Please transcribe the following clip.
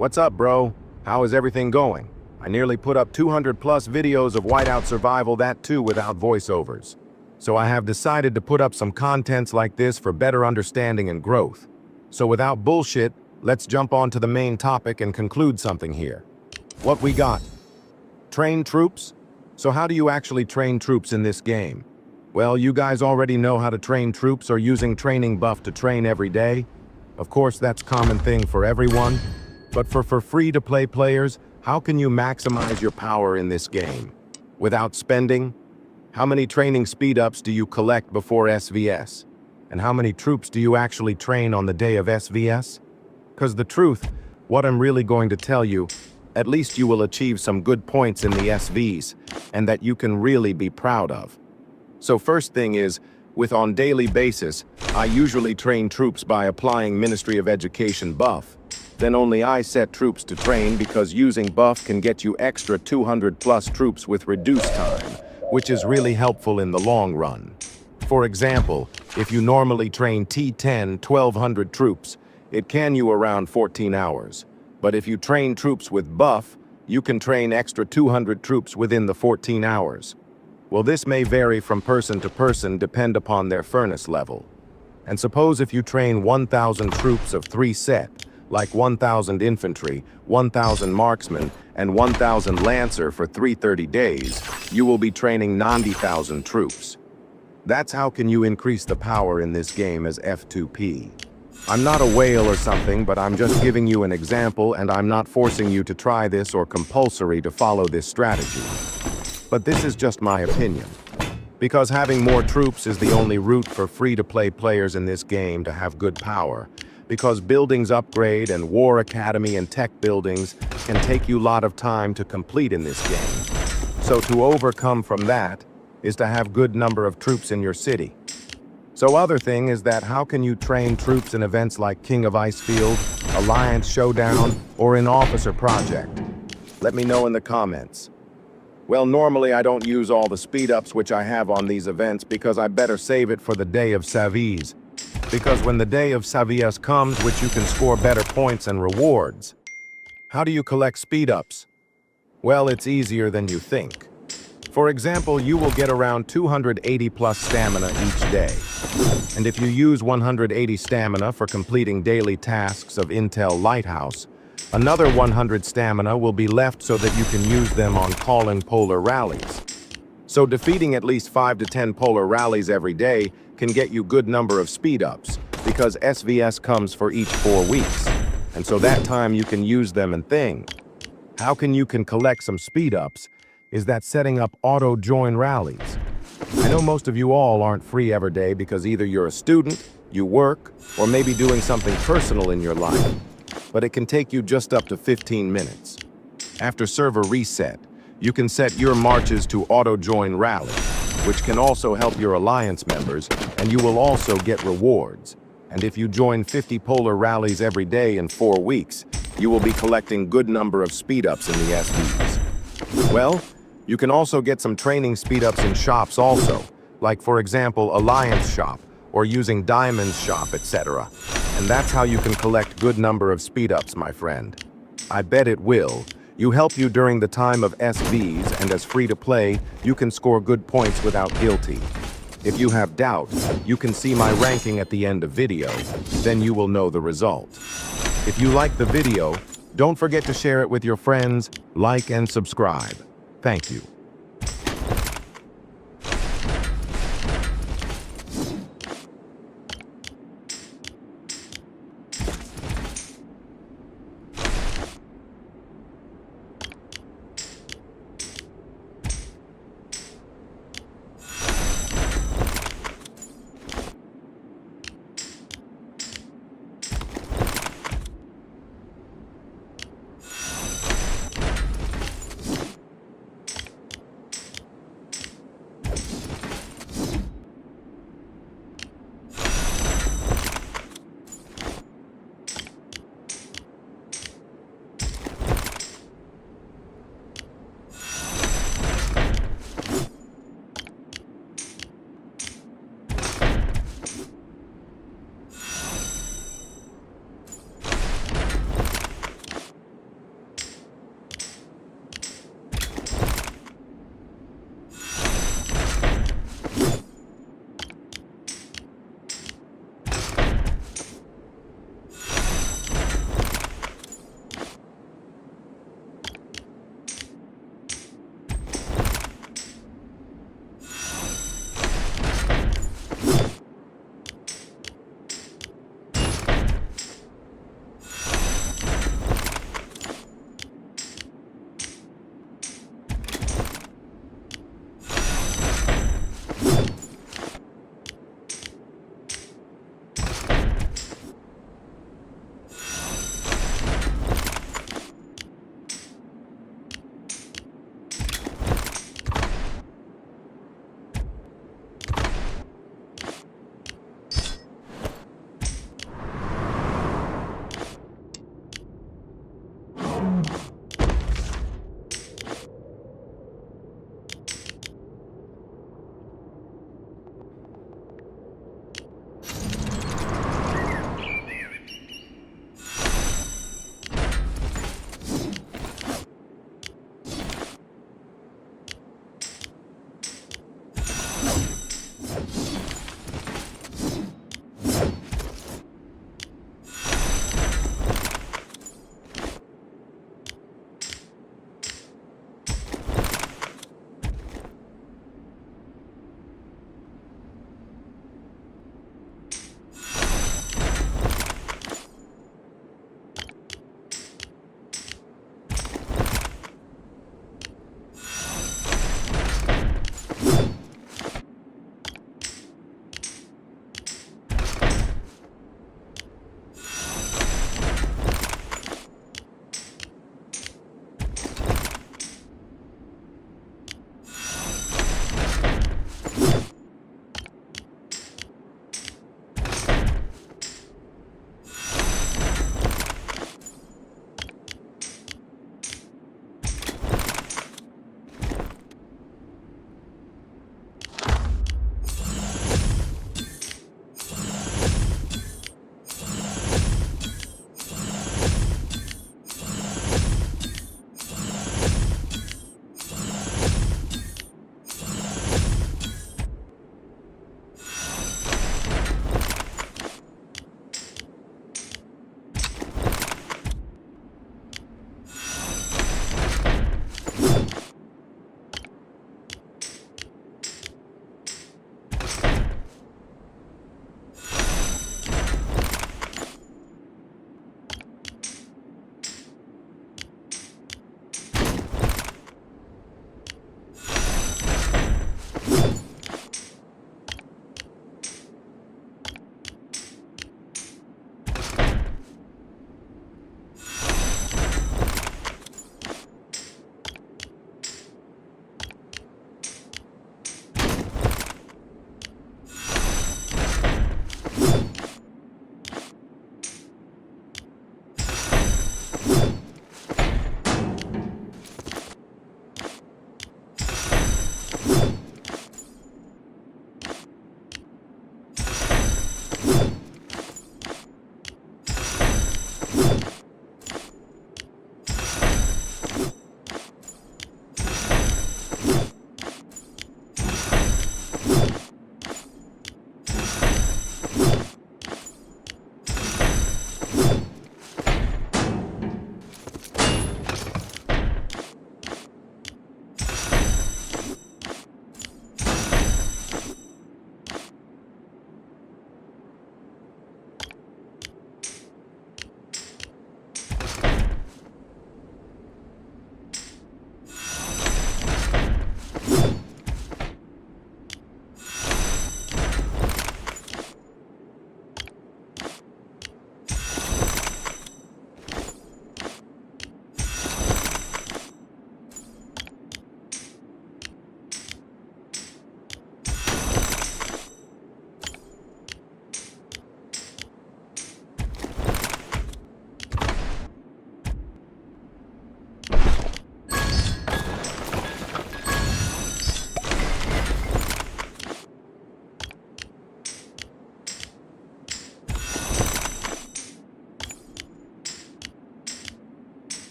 What's up, bro? How is everything going? I nearly put up 200 plus videos of Whiteout Survival, that too without voiceovers. So I have decided to put up some contents like this for better understanding and growth. So without bullshit, let's jump on to the main topic and conclude something here. What we got? Train troops? So how do you actually train troops in this game? Well, you guys already know how to train troops or using training buff to train every day. Of course, that's a common thing for everyone. But for free-to-play players, how can you maximize your power in this game? Without spending? How many training speed-ups do you collect before SVS? And how many troops do you actually train on the day of SVS? Because the truth, what I'm really going to tell you, at least you will achieve some good points in the SVs, and that you can really be proud of. So first thing is, with on daily basis, I usually train troops by applying Ministry of Education buff. Then only I set troops to train because using buff can get you extra 200 plus troops with reduced time, which is really helpful in the long run. For example, if you normally train T10 1200 troops, it can you around 14 hours. But if you train troops with buff, you can train extra 200 troops within the 14 hours. Well, this may vary from person to person, depend upon their furnace level. And suppose if you train 1,000 troops of 3 set, like 1,000 infantry, 1,000 marksmen, and 1,000 lancer for 330 days, you will be training 90,000 troops. That's how can you increase the power in this game as F2P. I'm not a whale or something, but I'm just giving you an example, and I'm not forcing you to try this or compulsory to follow this strategy. But this is just my opinion. Because having more troops is the only route for free-to-play players in this game to have good power. Because buildings upgrade and war academy and tech buildings can take you a lot of time to complete in this game. So to overcome from that is to have good number of troops in your city. So other thing is that how can you train troops in events like King of Icefield, Alliance Showdown, or in Officer Project? Let me know in the comments. Well, normally I don't use all the speed-ups which I have on these events because I better save it for the day of SVS. Because when the day of SVS comes, which you can score better points and rewards. How do you collect speed-ups? Well, it's easier than you think. For example, you will get around 280 plus stamina each day. And if you use 180 stamina for completing daily tasks of Intel Lighthouse, another 100 stamina will be left so that you can use them on calling polar rallies. So defeating at least 5 to 10 polar rallies every day can get you good number of speed-ups because SVS comes for each 4 weeks. And so that time you can use them and thing. How can you collect some speed-ups is that setting up auto-join rallies. I know most of you all aren't free every day because either you're a student, you work, or maybe doing something personal in your life. But it can take you just up to 15 minutes. After server reset, you can set your marches to auto-join rally, which can also help your alliance members, and you will also get rewards. And if you join 50 polar rallies every day in 4 weeks, you will be collecting good number of speed-ups in the SVs. Well, you can also get some training speed-ups in shops also, like for example Alliance Shop, or using Diamonds Shop, etc. And that's how you can collect good number of speed-ups, my friend. I bet it will. You help you during the time of SVs, and as free-to-play, you can score good points without guilty. If you have doubt, you can see my ranking at the end of video, then you will know the result. If you like the video, don't forget to share it with your friends, like and subscribe. Thank you.